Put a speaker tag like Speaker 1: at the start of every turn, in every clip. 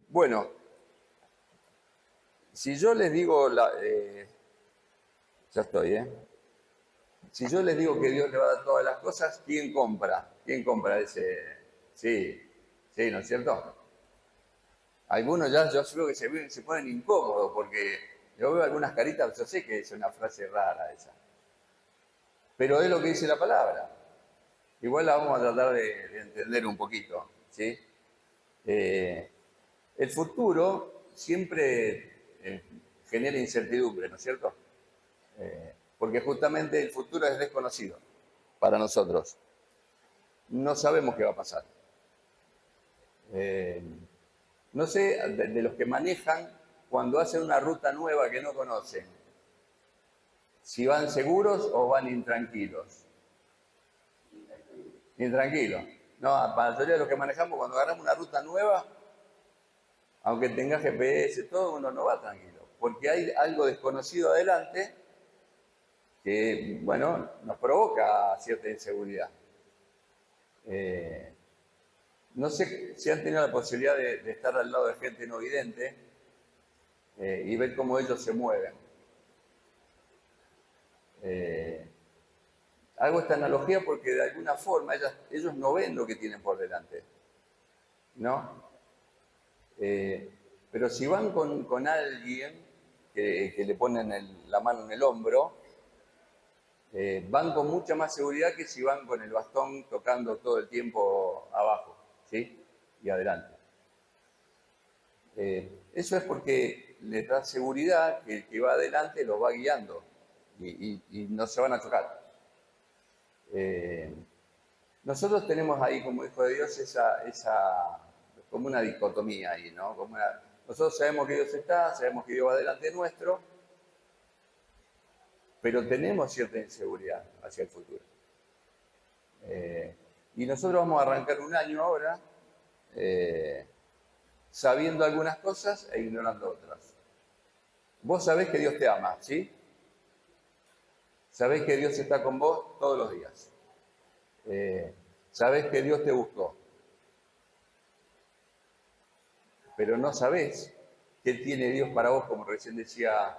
Speaker 1: Bueno, si yo les digo, ya estoy, ¿eh? Si yo les digo que Dios le va a dar todas las cosas, ¿quién compra? ¿Quién compra ese? Sí, sí, ¿no es cierto? Algunos ya yo creo que se ponen incómodos porque yo veo algunas caritas, yo sé que es una frase rara esa, pero es lo que dice la palabra. Igual la vamos a tratar de entender un poquito, ¿sí? Eh, el futuro siempre genera incertidumbre, ¿no es cierto? Porque justamente el futuro es desconocido para nosotros. No sabemos qué va a pasar. Eh, no sé, de los que manejan, cuando hacen una ruta nueva que no conocen, si van seguros o van intranquilos. Intranquilos. No, para la mayoría de los que manejamos, cuando agarramos una ruta nueva, aunque tenga GPS, todo, uno no va tranquilo. Porque hay algo desconocido adelante que, bueno, nos provoca cierta inseguridad. No sé si han tenido la posibilidad de estar al lado de gente no vidente y ver cómo ellos se mueven. Eh, Hago esta analogía porque de alguna forma ellos no ven lo que tienen por delante, ¿no? Eh, pero si van con alguien que le ponen la mano en el hombro, van con mucha más seguridad que si van con el bastón tocando todo el tiempo abajo, ¿sí? Y adelante. Eso es porque les da seguridad que el que va adelante los va guiando y no se van a chocar. Nosotros tenemos ahí como hijo de Dios como una dicotomía ahí, ¿no? Nosotros sabemos que Dios está, sabemos que Dios va delante nuestro, pero tenemos cierta inseguridad hacia el futuro. Y nosotros vamos a arrancar un año ahora eh, sabiendo algunas cosas e ignorando otras. Vos sabés que Dios te ama, ¿sí? Sabés que Dios está con vos todos los días. Sabés que Dios te buscó, pero no sabés qué tiene Dios para vos, como recién decía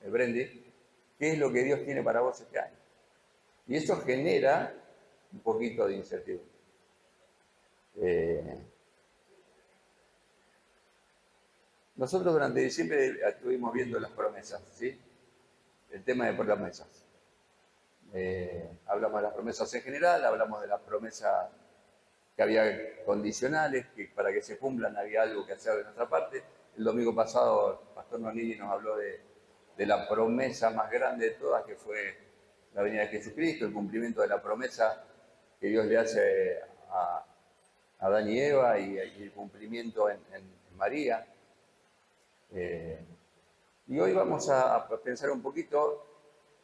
Speaker 1: Brendy, qué es lo que Dios tiene para vos este año. Y eso genera un poquito de incertidumbre. Eh, Nosotros durante diciembre estuvimos viendo las promesas, ¿sí? El tema de promesas. Hablamos de las promesas en general, hablamos de las promesas que había condicionales, que para que se cumplan había algo que hacer de nuestra parte. El domingo pasado el pastor Nonini nos habló de la promesa más grande de todas, que fue la venida de Jesucristo, el cumplimiento de la promesa que Dios le hace a Adán y Eva y el cumplimiento en María. Y hoy vamos a pensar un poquito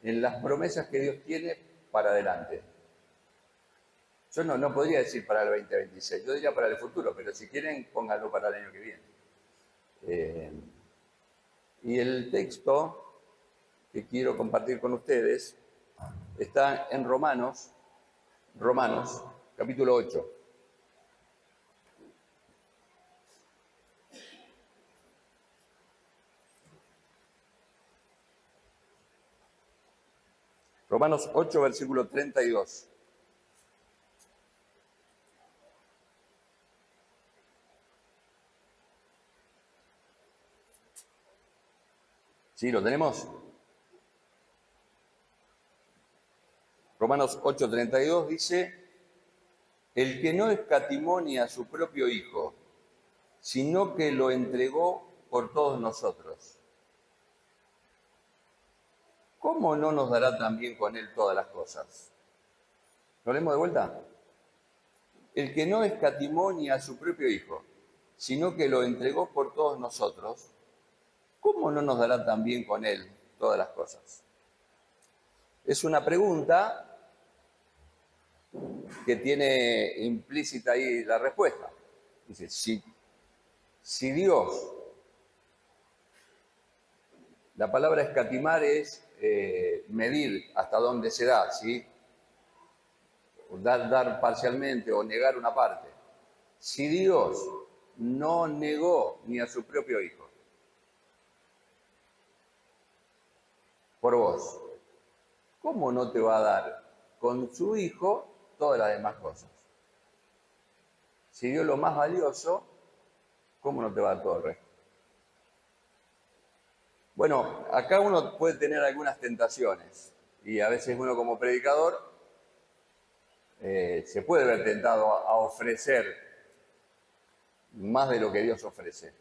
Speaker 1: en las promesas que Dios tiene para adelante. Yo no podría decir para el 2026, yo diría para el futuro, pero si quieren, pónganlo para el año que viene. Y el texto que quiero compartir con ustedes está en Romanos, capítulo 8. Romanos 8, versículo 32. ¿Sí? ¿Lo tenemos? Romanos 8, 32 dice, el que no escatimó ni a su propio Hijo, sino que lo entregó por todos nosotros, ¿cómo no nos dará también con él todas las cosas? ¿Lo leemos de vuelta? El que no escatimó ni a su propio Hijo, sino que lo entregó por todos nosotros, ¿cómo no nos dará también con él todas las cosas? Es una pregunta que tiene implícita ahí la respuesta. Dice, si Dios, la palabra escatimar es medir hasta dónde se da, ¿sí? Dar parcialmente o negar una parte. Si Dios no negó ni a su propio Hijo. Por vos. ¿Cómo no te va a dar con su Hijo todas las demás cosas? Si dio lo más valioso, ¿cómo no te va a dar todo el resto? Bueno, acá uno puede tener algunas tentaciones y a veces uno como predicador se puede ver tentado a ofrecer más de lo que Dios ofrece.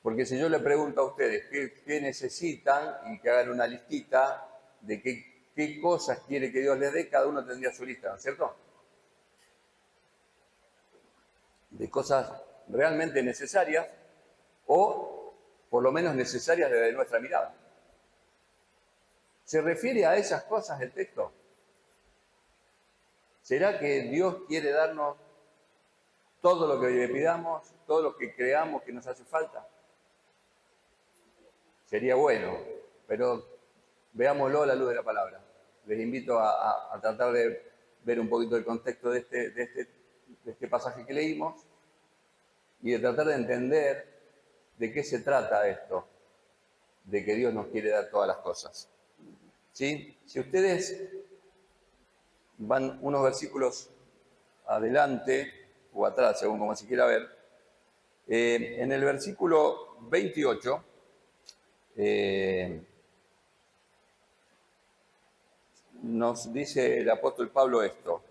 Speaker 1: Porque si yo le pregunto a ustedes qué necesitan y que hagan una listita de qué cosas quiere que Dios les dé, cada uno tendría su lista, ¿no es cierto? De cosas realmente necesarias o por lo menos necesarias desde nuestra mirada. ¿Se refiere a esas cosas el texto? ¿Será que Dios quiere darnos todo lo que le pidamos, todo lo que creamos que nos hace falta? Sería bueno, pero veámoslo a la luz de la palabra. Les invito a tratar de ver un poquito el contexto de este pasaje que leímos y de tratar de entender de qué se trata esto, de que Dios nos quiere dar todas las cosas. ¿Sí? Si ustedes van unos versículos adelante o atrás, según como se quiera ver, en el versículo 28, nos dice el apóstol Pablo esto.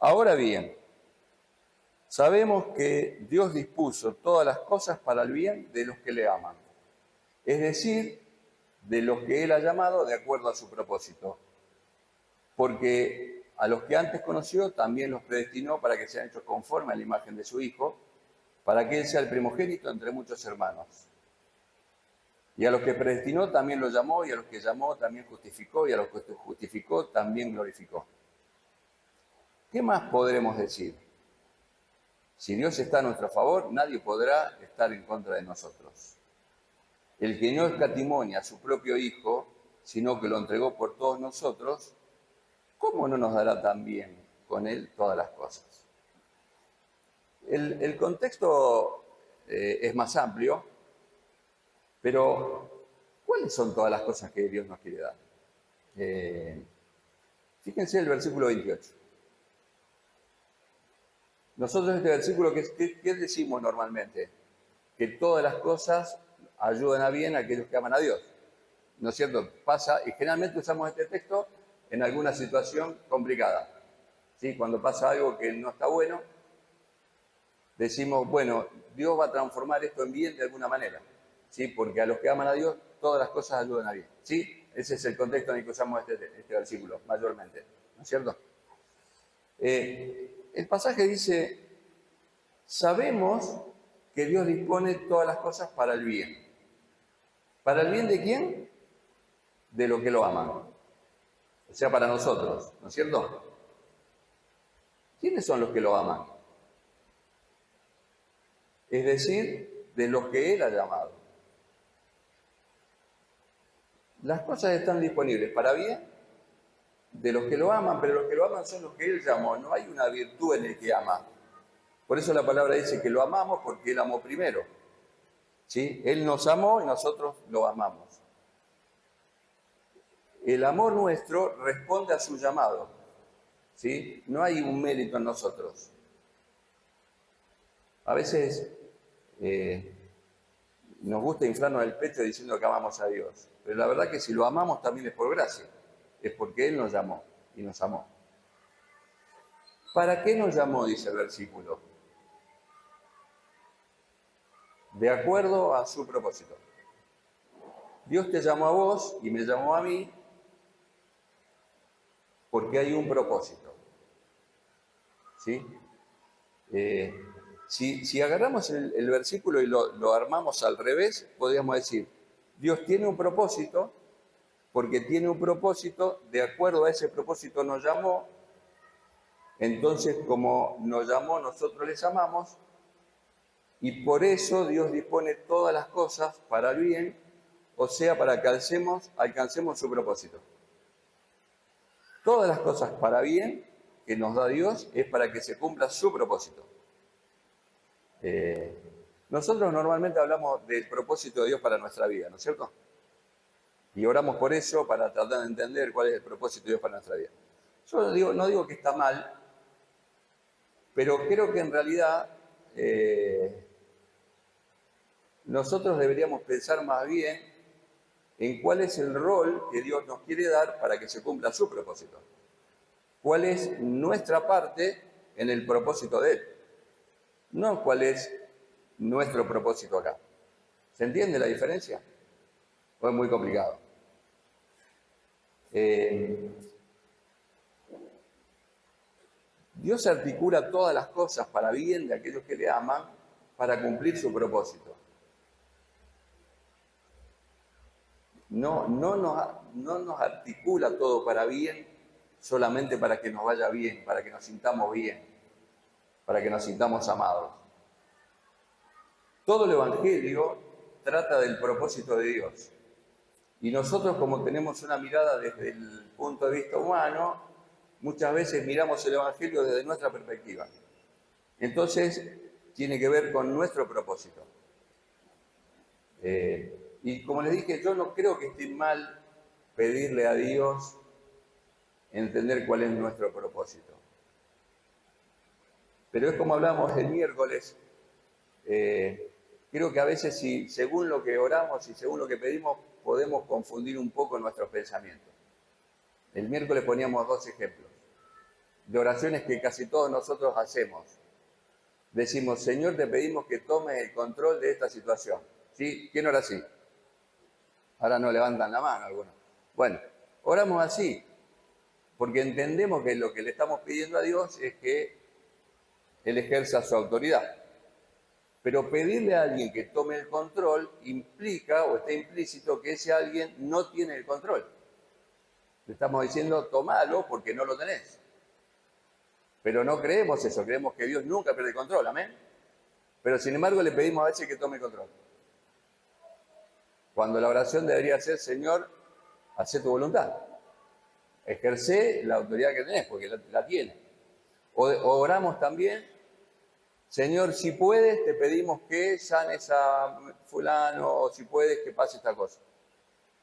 Speaker 1: Ahora bien, sabemos que Dios dispuso todas las cosas para el bien de los que le aman, es decir, de los que Él ha llamado de acuerdo a su propósito. Porque a los que antes conoció también los predestinó para que sean hechos conforme a la imagen de su Hijo, para que Él sea el primogénito entre muchos hermanos. Y a los que predestinó también los llamó, y a los que llamó también justificó, y a los que justificó también glorificó. ¿Qué más podremos decir? Si Dios está a nuestro favor, nadie podrá estar en contra de nosotros. El que no escatimó a su propio Hijo, sino que lo entregó por todos nosotros, ¿cómo no nos dará también con Él todas las cosas? El contexto es más amplio, pero ¿cuáles son todas las cosas que Dios nos quiere dar? Fíjense el versículo 28. Nosotros en este versículo, ¿qué decimos normalmente? Que todas las cosas ayudan a bien a aquellos que aman a Dios. ¿No es cierto? Pasa, y generalmente usamos este texto en alguna situación complicada. ¿Sí? Cuando pasa algo que no está bueno, decimos, bueno, Dios va a transformar esto en bien de alguna manera. ¿Sí? Porque a los que aman a Dios, todas las cosas ayudan a bien. ¿Sí? Ese es el contexto en el que usamos este versículo, mayormente. ¿No es cierto? El pasaje dice, sabemos que Dios dispone todas las cosas para el bien. ¿Para el bien de quién? De los que lo aman. O sea, para nosotros, ¿no es cierto? ¿Quiénes son los que lo aman? Es decir, de los que Él ha llamado. Las cosas están disponibles para bien de los que lo aman, pero los que lo aman son los que Él llamó. No hay una virtud en el que ama. Por eso la palabra dice que lo amamos porque Él amó primero. ¿Sí? Él nos amó y nosotros lo amamos. El amor nuestro responde a su llamado. ¿Sí? No hay un mérito en nosotros. A veces nos gusta inflarnos el pecho diciendo que amamos a Dios. Pero la verdad que si lo amamos también es por gracia. Es porque Él nos llamó y nos amó. ¿Para qué nos llamó? Dice el versículo. De acuerdo a su propósito. Dios te llamó a vos y me llamó a mí porque hay un propósito. ¿Sí? Si agarramos el versículo y lo armamos al revés, podríamos decir, Dios tiene un propósito, porque tiene un propósito, de acuerdo a ese propósito nos llamó, entonces como nos llamó, nosotros les amamos, y por eso Dios dispone todas las cosas para el bien, o sea, para que alcancemos su propósito. Todas las cosas para bien que nos da Dios es para que se cumpla su propósito. Nosotros normalmente hablamos del propósito de Dios para nuestra vida, ¿no es cierto? Y oramos por eso para tratar de entender cuál es el propósito de Dios para nuestra vida. Yo no digo que está mal, pero creo que en realidad nosotros deberíamos pensar más bien en cuál es el rol que Dios nos quiere dar para que se cumpla su propósito. ¿Cuál es nuestra parte en el propósito de Él? No cuál es nuestro propósito acá. ¿Se entiende la diferencia? ¿O es muy complicado? Dios articula todas las cosas para bien de aquellos que le aman para cumplir su propósito. No nos articula todo para bien solamente para que nos vaya bien, para que nos sintamos bien, para que nos sintamos amados. Todo el Evangelio trata del propósito de Dios. Y nosotros, como tenemos una mirada desde el punto de vista humano, muchas veces miramos el Evangelio desde nuestra perspectiva. Entonces, tiene que ver con nuestro propósito. Y como les dije, yo no creo que esté mal pedirle a Dios entender cuál es nuestro propósito. Pero es como hablamos el miércoles, creo que a veces según lo que oramos y según lo que pedimos, podemos confundir un poco nuestros pensamientos. El miércoles poníamos 2 ejemplos de oraciones que casi todos nosotros hacemos. Decimos, Señor, te pedimos que tomes el control de esta situación. ¿Sí? ¿Quién ora así? Ahora no levantan la mano algunos. Bueno, oramos así, porque entendemos que lo que le estamos pidiendo a Dios es que Él ejerza su autoridad. Pero pedirle a alguien que tome el control implica o está implícito que ese alguien no tiene el control. Le estamos diciendo, tomalo porque no lo tenés. Pero no creemos eso, creemos que Dios nunca pierde el control, amén. Pero sin embargo le pedimos a veces que tome el control. Cuando la oración debería ser, Señor, hacé tu voluntad. Ejercé la autoridad que tenés, porque la tiene. O oramos también, Señor, si puedes, te pedimos que sanes a fulano, o si puedes, que pase esta cosa.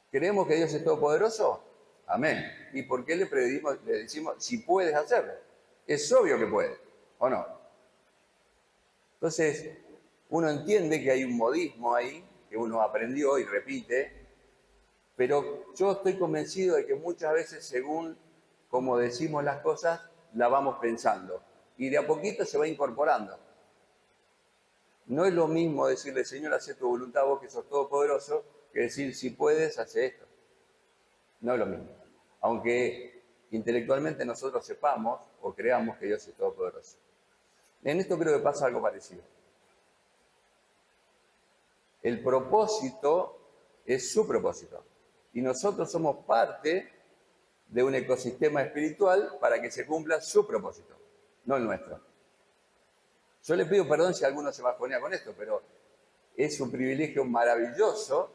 Speaker 1: ¿Creemos que Dios es todopoderoso? Amén. ¿Y por qué le decimos, si puedes hacerlo? Es obvio que puede, ¿o no? Entonces, uno entiende que hay un modismo ahí, que uno aprendió y repite, pero yo estoy convencido de que muchas veces, según como decimos las cosas, la vamos pensando. Y de a poquito se va incorporando. No es lo mismo decirle, Señor, haz tu voluntad, vos que sos todopoderoso, que decir, si puedes, hace esto. No es lo mismo. Aunque intelectualmente nosotros sepamos o creamos que Dios es todopoderoso. En esto creo que pasa algo parecido. El propósito es su propósito. Y nosotros somos parte de un ecosistema espiritual para que se cumpla su propósito, no el nuestro. Yo le pido perdón si alguno se bajonea con esto, pero es un privilegio maravilloso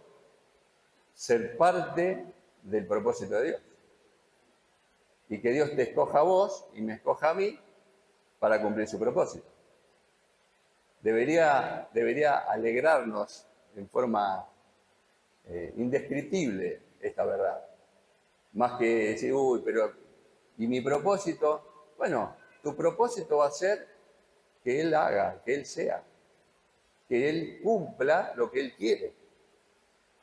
Speaker 1: ser parte del propósito de Dios. Y que Dios te escoja a vos y me escoja a mí para cumplir su propósito. Debería alegrarnos en forma indescriptible esta verdad. Más que decir, uy, pero ¿y mi propósito? Bueno, tu propósito va a ser que Él haga, que Él sea, que Él cumpla lo que Él quiere.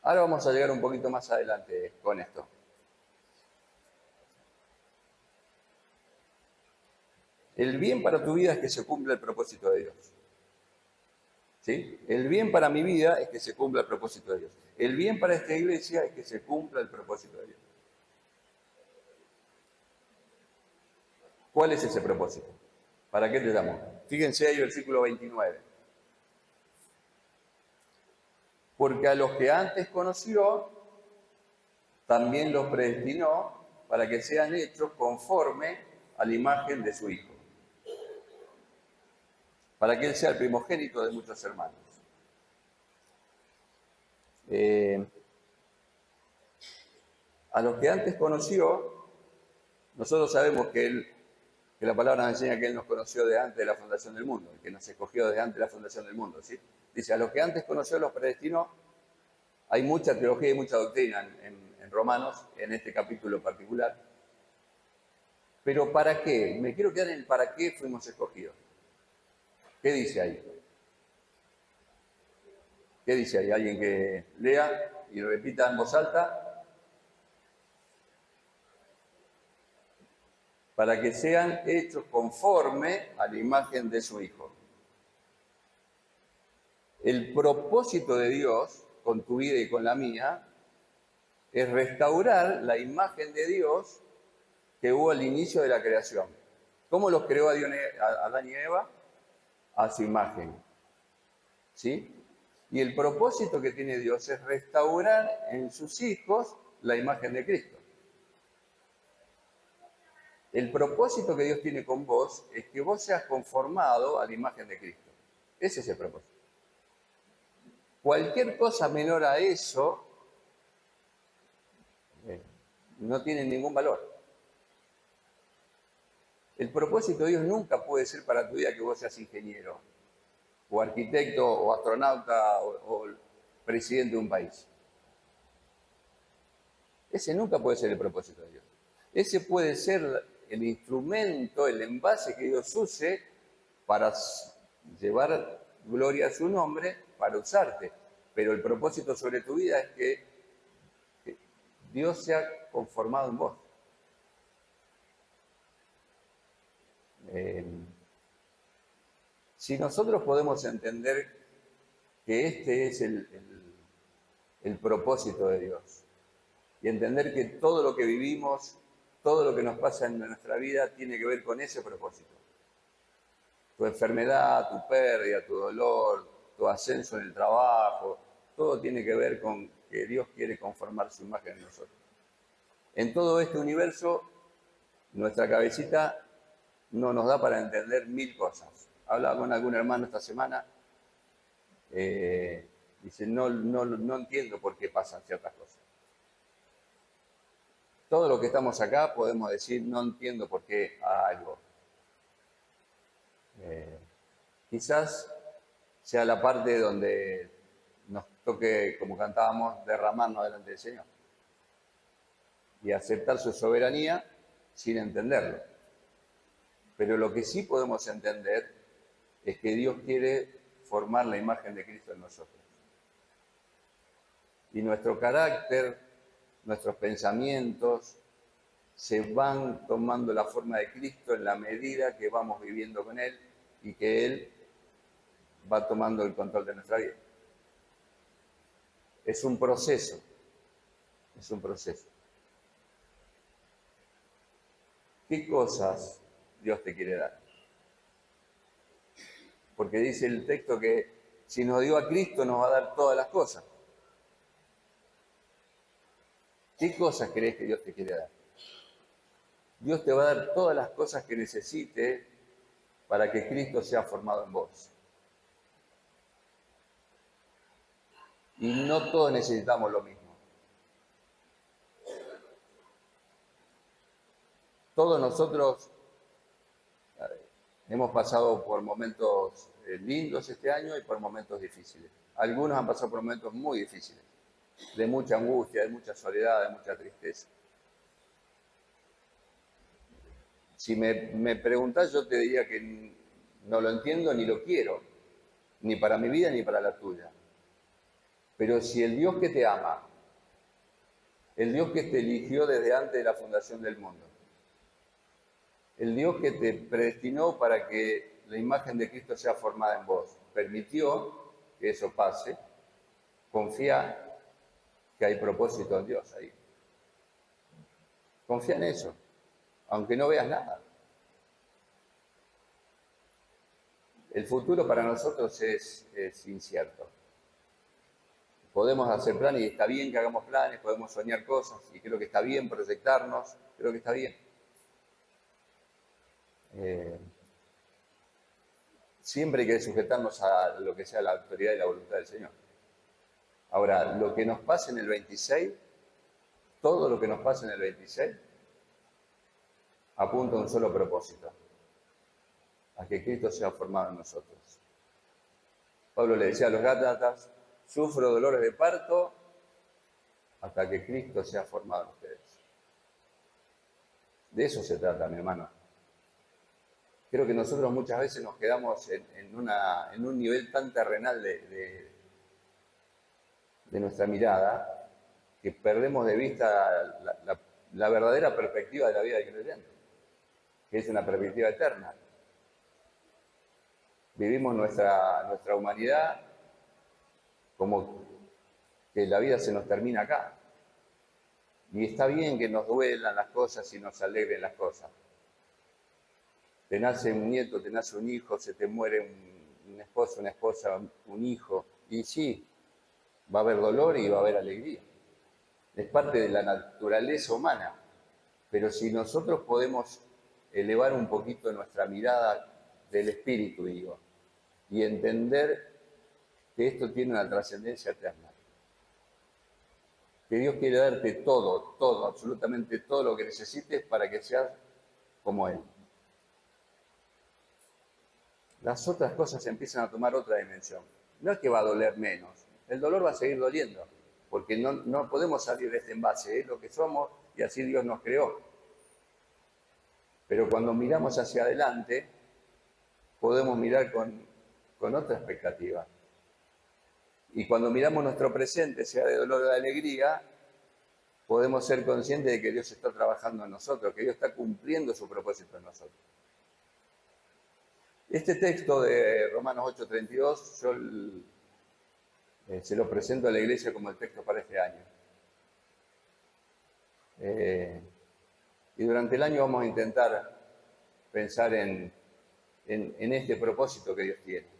Speaker 1: Ahora vamos a llegar un poquito más adelante con esto. El bien para tu vida es que se cumpla el propósito de Dios. ¿Sí? El bien para mi vida es que se cumpla el propósito de Dios. El bien para esta iglesia es que se cumpla el propósito de Dios. ¿Cuál es ese propósito? ¿Para qué te llamó? Fíjense ahí el versículo 29. Porque a los que antes conoció, también los predestinó para que sean hechos conforme a la imagen de su Hijo, para que Él sea el primogénito de muchos hermanos. A los que antes conoció, nosotros sabemos que Él que la palabra nos enseña que Él nos conoció desde antes de la fundación del mundo, que nos escogió desde antes de la fundación del mundo, ¿sí? Dice, a los que antes conoció los predestinó. Hay mucha teología y mucha doctrina en Romanos, en este capítulo en particular. Pero ¿para qué? Me quiero quedar en el para qué fuimos escogidos. ¿Qué dice ahí? ¿Qué dice ahí? ¿Alguien que lea y repita en voz alta? Para que sean hechos conforme a la imagen de su Hijo. El propósito de Dios con tu vida y con la mía es restaurar la imagen de Dios que hubo al inicio de la creación. ¿Cómo los creó a Adán y Eva? A su imagen. ¿Sí? Y el propósito que tiene Dios es restaurar en sus hijos la imagen de Cristo. El propósito que Dios tiene con vos es que vos seas conformado a la imagen de Cristo. Ese es el propósito. Cualquier cosa menor a eso no tiene ningún valor. El propósito de Dios nunca puede ser para tu vida que vos seas ingeniero, o arquitecto, o astronauta, o presidente de un país. Ese nunca puede ser el propósito de Dios. Ese puede ser el instrumento, el envase que Dios use para llevar gloria a su nombre, para usarte. Pero el propósito sobre tu vida es que Dios sea conformado en vos. Si nosotros podemos entender que este es el propósito de Dios y entender que todo lo que vivimos, todo lo que nos pasa en nuestra vida tiene que ver con ese propósito. Tu enfermedad, tu pérdida, tu dolor, tu ascenso en el trabajo, todo tiene que ver con que Dios quiere conformar su imagen en nosotros. En todo este universo, nuestra cabecita no nos da para entender mil cosas. Hablaba con algún hermano esta semana, dice, no entiendo por qué pasan ciertas cosas. Todo lo que estamos acá podemos decir, no entiendo por qué algo. Quizás sea la parte donde nos toque, como cantábamos, derramarnos delante del Señor y aceptar su soberanía sin entenderlo. Pero lo que sí podemos entender es que Dios quiere formar la imagen de Cristo en nosotros. Y nuestro carácter, nuestros pensamientos, se van tomando la forma de Cristo en la medida que vamos viviendo con Él y que Él va tomando el control de nuestra vida. Es un proceso, es un proceso. ¿Qué cosas Dios te quiere dar? Porque dice el texto que si nos dio a Cristo nos va a dar todas las cosas. ¿Qué cosas crees que Dios te quiere dar? Dios te va a dar todas las cosas que necesite para que Cristo sea formado en vos. Y no todos necesitamos lo mismo. Todos nosotros hemos pasado por momentos lindos este año y por momentos difíciles. Algunos han pasado por momentos muy difíciles, de mucha angustia, de mucha soledad, de mucha tristeza. Si me preguntás, yo te diría que no lo entiendo ni lo quiero, ni para mi vida ni para la tuya. Pero si el Dios que te ama, el Dios que te eligió desde antes de la fundación del mundo, el Dios que te predestinó para que la imagen de Cristo sea formada en vos, permitió que eso pase, confía que hay propósito en Dios ahí. Confía en eso, aunque no veas nada. El futuro para nosotros es incierto. Podemos hacer planes y está bien que hagamos planes, podemos soñar cosas y creo que está bien proyectarnos, creo que está bien. Siempre hay que sujetarnos a lo que sea la autoridad y la voluntad del Señor. Ahora, lo que nos pase en el 26, todo lo que nos pase en el 26, apunta a un solo propósito. a que Cristo sea formado en nosotros. Pablo le decía a los Gálatas, sufro dolores de parto hasta que Cristo sea formado en ustedes. De eso se trata, mi hermano. Creo que nosotros muchas veces nos quedamos en un nivel tan terrenal de nuestra mirada que perdemos de vista la verdadera perspectiva de la vida del creyente, que es una perspectiva eterna. Vivimos nuestra humanidad como que la vida se nos termina acá. Y está bien que nos duelan las cosas y nos alegren las cosas. Te nace un nieto, te nace un hijo, se te muere un esposo, una esposa, un hijo. Y sí, va a haber dolor y va a haber alegría. Es parte de la naturaleza humana. Pero si nosotros podemos elevar un poquito nuestra mirada del espíritu, digo, y entender que esto tiene una trascendencia eterna. Que Dios quiere darte todo, absolutamente todo lo que necesites para que seas como Él. Las otras cosas empiezan a tomar otra dimensión. No es que va a doler menos, el dolor va a seguir doliendo, porque no podemos salir de este envase, es lo que somos y así Dios nos creó. Pero cuando miramos hacia adelante, podemos mirar con otra expectativa. Y cuando miramos nuestro presente, sea de dolor o de alegría, podemos ser conscientes de que Dios está trabajando en nosotros, que Dios está cumpliendo su propósito en nosotros. Este texto de Romanos 8:32, yo se lo presento a la iglesia como el texto para este año. Y durante el año vamos a intentar pensar en este propósito que Dios tiene.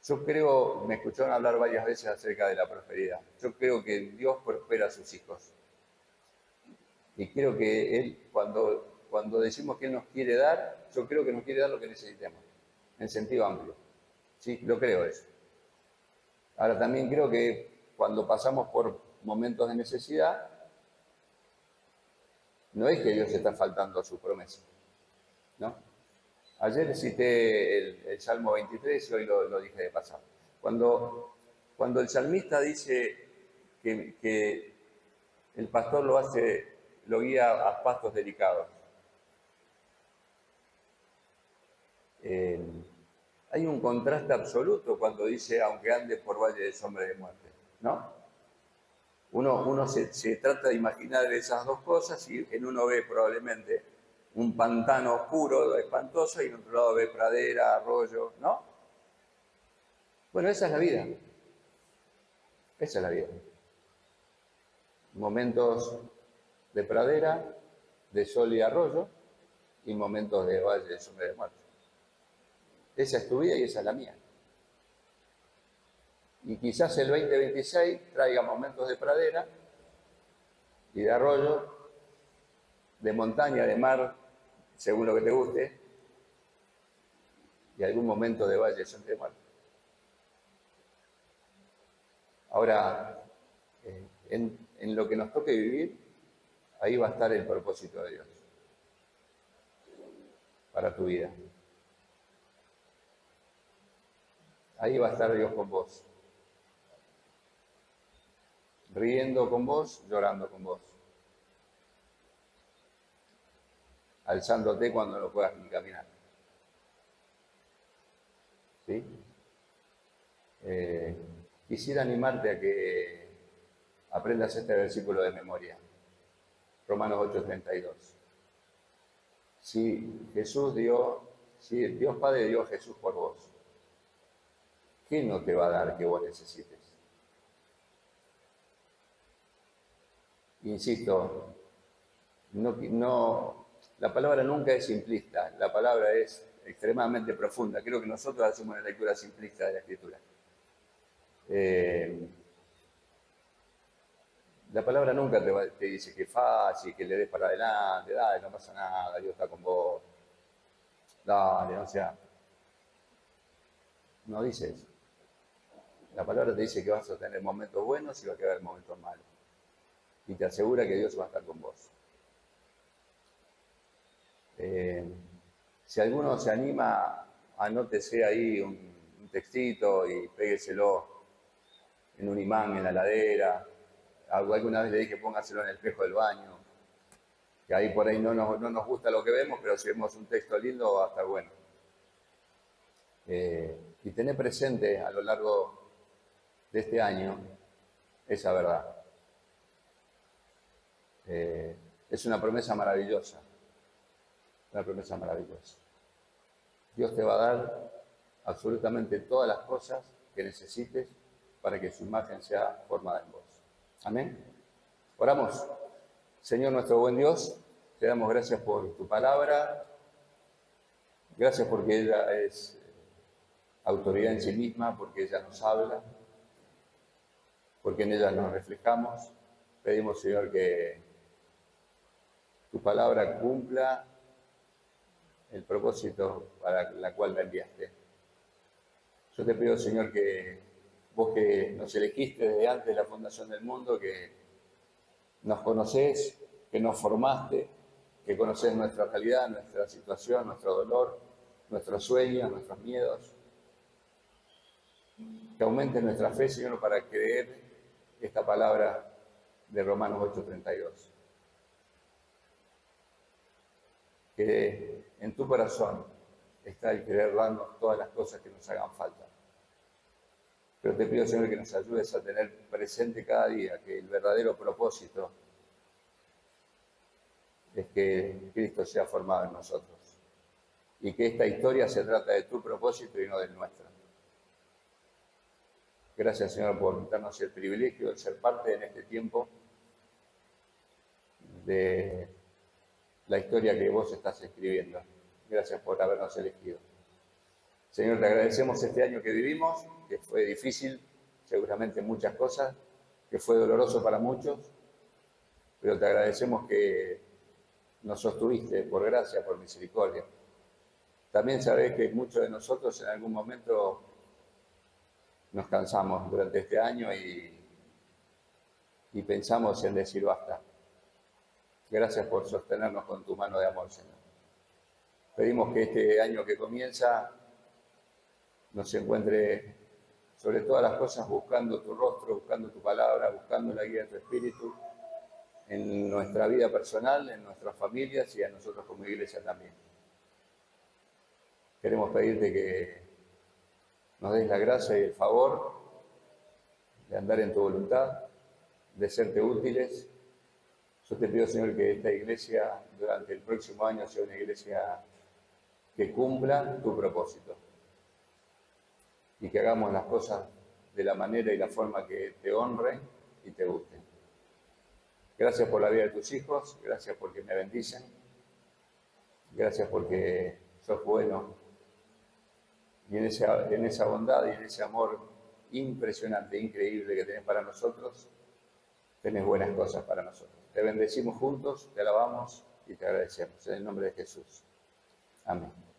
Speaker 1: Yo creo, me escucharon hablar varias veces acerca de la prosperidad. Yo creo que Dios prospera a sus hijos. Y creo que Él, cuando decimos que Él nos quiere dar, yo creo que nos quiere dar lo que necesitemos, en sentido amplio. Sí, lo creo eso. Ahora también creo que cuando pasamos por momentos de necesidad, no es que Dios está faltando a su promesa, ¿no? Ayer cité el Salmo 23 y hoy lo dije de pasado. Cuando el salmista dice que el pastor lo guía a pastos delicados, hay un contraste absoluto cuando dice, aunque ande por valle de sombra de muerte, ¿no? Uno se trata de imaginar esas dos cosas y en uno ve probablemente un pantano oscuro, espantoso, y en otro lado ve pradera, arroyo, ¿no? Bueno, esa es la vida. Esa es la vida. Momentos de pradera, de sol y arroyo, y momentos de valle de sombra de muerte. Esa es tu vida y esa es la mía. Y quizás el 2026 traiga momentos de pradera y de arroyo, de montaña, de mar, según lo que te guste, y algún momento de valle de sombra de muerte. Ahora, en lo que nos toque vivir, ahí va a estar el propósito de Dios para tu vida. Ahí va a estar Dios con vos. Riendo con vos, llorando con vos. Alzándote cuando no puedas ni caminar. ¿Sí? Quisiera animarte a que aprendas este versículo de memoria. Romanos 8:32. Si Dios Padre dio a Jesús por vos, ¿qué no te va a dar que vos necesites? Insisto, la palabra nunca es simplista, la palabra es extremadamente profunda. Creo que nosotros hacemos una lectura simplista de la Escritura. La palabra nunca te dice que es fácil, que le des para adelante, dale, no pasa nada, Dios está con vos, dale, no sea. No dice eso. La palabra te dice que vas a tener momentos buenos y va a haber momentos malos. Y te asegura que Dios va a estar con vos. Si alguno se anima, anótese ahí un textito y pégueselo en un imán en la heladera. Alguna vez le dije póngaselo en el espejo del baño, que ahí por ahí no nos gusta lo que vemos, pero si vemos un texto lindo va a estar bueno. Y tener presente a lo largo de este año esa verdad. Es una promesa maravillosa, una promesa maravillosa. Dios te va a dar absolutamente todas las cosas que necesites para que su imagen sea formada en vos. Amén. Oramos. Señor nuestro buen Dios, te damos gracias por tu palabra, gracias porque ella es autoridad en sí misma, porque ella nos habla, porque en ella nos reflejamos. Pedimos, Señor, que tu palabra cumpla el propósito para la cual la enviaste. Yo te pido, Señor, que vos que nos elegiste desde antes de la fundación del mundo, que nos conocés, que nos formaste, que conocés nuestra realidad, nuestra situación, nuestro dolor, nuestros sueños, nuestros miedos. Que aumente nuestra fe, Señor, para creer esta palabra de Romanos 8:32. Que en tu corazón está el querer darnos todas las cosas que nos hagan falta. Pero te pido, Señor, que nos ayudes a tener presente cada día que el verdadero propósito es que Cristo sea formado en nosotros y que esta historia se trata de tu propósito y no del nuestro. Gracias, Señor, por darnos el privilegio de ser parte en este tiempo de la historia que vos estás escribiendo. Gracias por habernos elegido. Señor, te agradecemos este año que vivimos, que fue difícil, seguramente muchas cosas, que fue doloroso para muchos, pero te agradecemos que nos sostuviste por gracia, por misericordia. También sabés que muchos de nosotros en algún momento nos cansamos durante este año y pensamos en decir basta. Gracias por sostenernos con tu mano de amor, Señor. Pedimos que este año que comienza nos encuentre sobre todas las cosas buscando tu rostro, buscando tu palabra, buscando la guía de tu Espíritu en nuestra vida personal, en nuestras familias y a nosotros como iglesia también. Queremos pedirte que nos des la gracia y el favor de andar en tu voluntad, de serte útiles. Yo te pido, Señor, que esta iglesia durante el próximo año sea una iglesia que cumpla tu propósito y que hagamos las cosas de la manera y la forma que te honren y te gusten. Gracias por la vida de tus hijos, gracias porque me bendicen, gracias porque sos bueno y en esa bondad y en ese amor impresionante, increíble que tenés para nosotros, tenés buenas cosas para nosotros. Te bendecimos juntos, te alabamos y te agradecemos. En el nombre de Jesús. Amén.